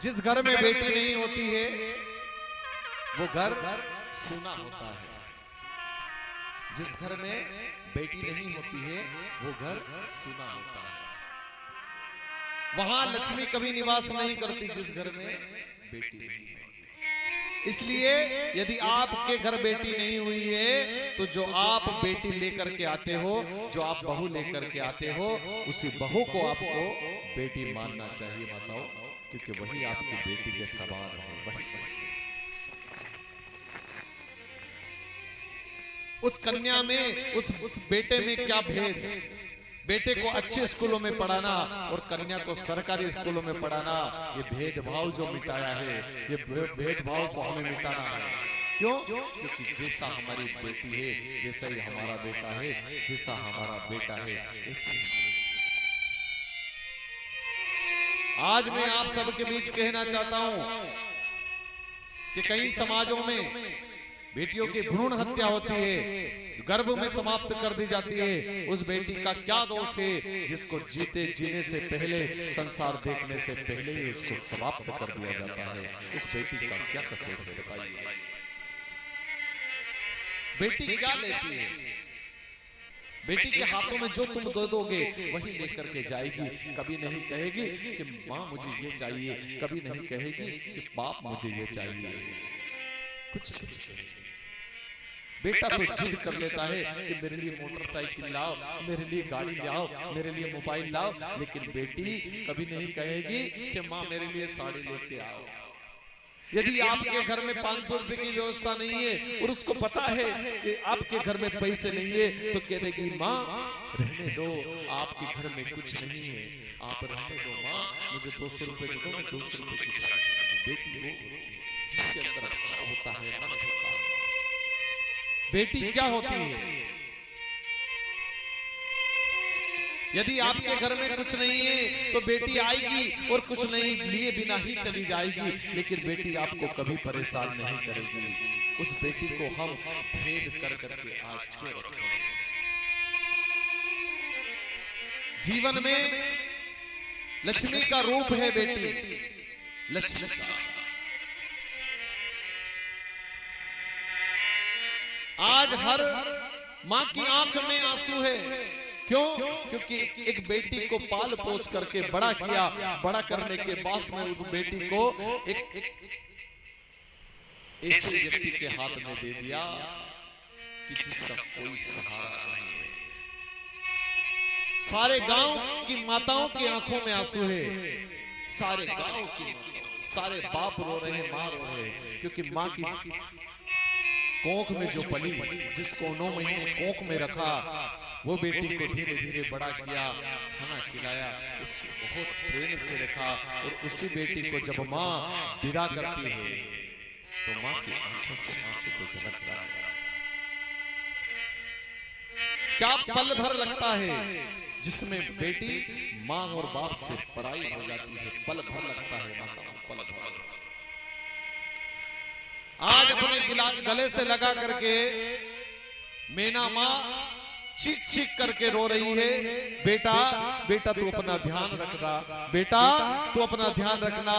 जिस घर में बेटी नहीं होती है वो घर सूना होता है। जिस घर में बेटी नहीं होती है वो घर सूना होता है। वहां लक्ष्मी कभी निवास नहीं करती जिस घर में बेटी नहीं होती। इसलिए यदि आपके घर बेटी नहीं हुई है तो जो आप बेटी लेकर के आते हो, जो आप बहू लेकर के आते हो, उसी बहू को आपको बेटी मानना चाहिए माताओं, क्योंकि वही आपकी बेटी के समान है। वही उस कन्या में, उस बेटे में क्या भेद? बेटे को अच्छे स्कूलों में पढ़ाना और कन्या को सरकारी स्कूलों में पढ़ाना, ये भेदभाव जो मिटाया है, ये भेदभाव को हमें मिटाना है। क्यों? क्योंकि जैसा हमारी बेटी है वैसा ही हमारा बेटा है, जैसा हमारा बेटा है ऐसे। आज मैं आप सबके बीच कहना चाहता हूं कि कई समाजों में बेटियों की भ्रूण हत्या होती है, गर्भ में समाप्त कर दी जाती है। उस बेटी का क्या दोष है जिसको जीते जीने से पहले, संसार देखने से पहले ही उसको समाप्त कर दिया जाता है? उस बेटी का क्या कसूर है बताइए? बेटी क्या लेती है? बेटी के हाथों में जो तुम दे दोगे वही लेकर के जाएगी। कभी नहीं कहेगी कि माँ मुझे ये चाहिए, कभी नहीं कहेगी कि बाप मुझे ये चाहिए, कुछ नहीं। बेटा तो जिद कर लेता है कि मेरे लिए मोटरसाइकिल लाओ, मेरे लिए गाड़ी लाओ, मेरे लिए मोबाइल लाओ, लेकिन बेटी कभी नहीं कहेगी कि माँ मेरे लिए साड़ी लेके आओ। यदि आपके घर में 500 रुपए की व्यवस्था नहीं है और उसको पता है कि आपके घर में पैसे नहीं है, तो कह देगी माँ रहने दो, आपके घर में कुछ नहीं है, आप रहने दो माँ, मुझे 200 रुपए दे दो, मैं 200 रुपए की साड़ी। बेटी वो जिसके अंदर होता है, मन होता है। बेटी क्या होती है? यदि आपके घर में कुछ नहीं है तो बेटी आएगी और कुछ नहीं लिए बिना ही चली जाएगी, लेकिन बेटी आपको कभी परेशान नहीं करेगी। उस बेटी को हम भेद कर करके आज के रखते हैं। जीवन में लक्ष्मी का रूप है बेटी, लक्ष्मी का। आज हर मां की आंख में आंसू है। क्यों? क्योंकि एक बेटी को पाल पोस करके बड़ा किया, बड़ा करने के बाद में उस बेटी को एक ऐसे व्यक्ति के हाथ में दे दिया कि जिसका कोई सहारा नहीं है। सारे गांव की माताओं की आंखों में आंसू है, सारे गांव की, सारे बाप रो रहे हैं, मां रो रहे हैं, क्योंकि मां की कोख में जो पली, जिसको 9 महीने कोख में रखा, वो बेटी को धीरे धीरे बड़ा किया, खाना खिलाया, उसको बहुत प्रेम से रखा, और उसी बेटी को जब माँ विदा करती है तो माँ की आंखों से आंसू तो झलकता है। क्या पल भर लगता है जिसमें बेटी माँ और बाप से पराई हो जाती है? पल भर लगता है माताओं, पल भर। आज अपने गले से लगा करके मैना माँ चीख चीख करके रो रही है, बेटा बेटा तू अपना ध्यान रखना, बेटा तू अपना ध्यान रखना,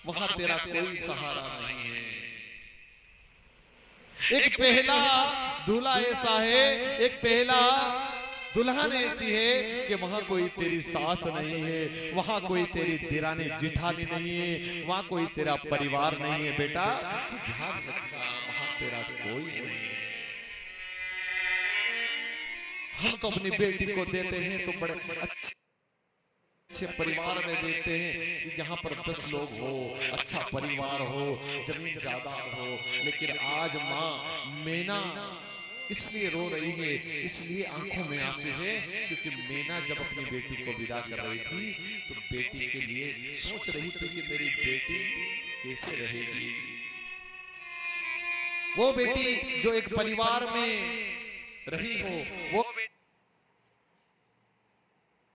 वहां तेरा कोई सहारा नहीं है। एक पहला दूल्हा ऐसा है, एक पहला दुल्हन ऐसी है कि वहां कोई तेरी सास नहीं है, वहां कोई तेरी दिरानी जिठानी नहीं है, वहां कोई तेरा परिवार नहीं है। बेटा ध्यान रखना, वहां तेरा कोई नहीं है। हम तो अपनी बेटी को देते हैं तो बड़े अच्छे परिवार में देते हैं कि यहाँ पर 10 लोग हो, अच्छा परिवार हो, जमीन जायदाद हो, लेकिन आज माँ मैना इसलिए रो रही है, इसलिए आंखों में आंसू है, क्योंकि मैना जब अपनी बेटी को विदा कर रही थी तो बेटी के लिए सोच रही थी कि मेरी बेटी कैसे रहेगी। वो बेटी जो एक परिवार में रही हो, वो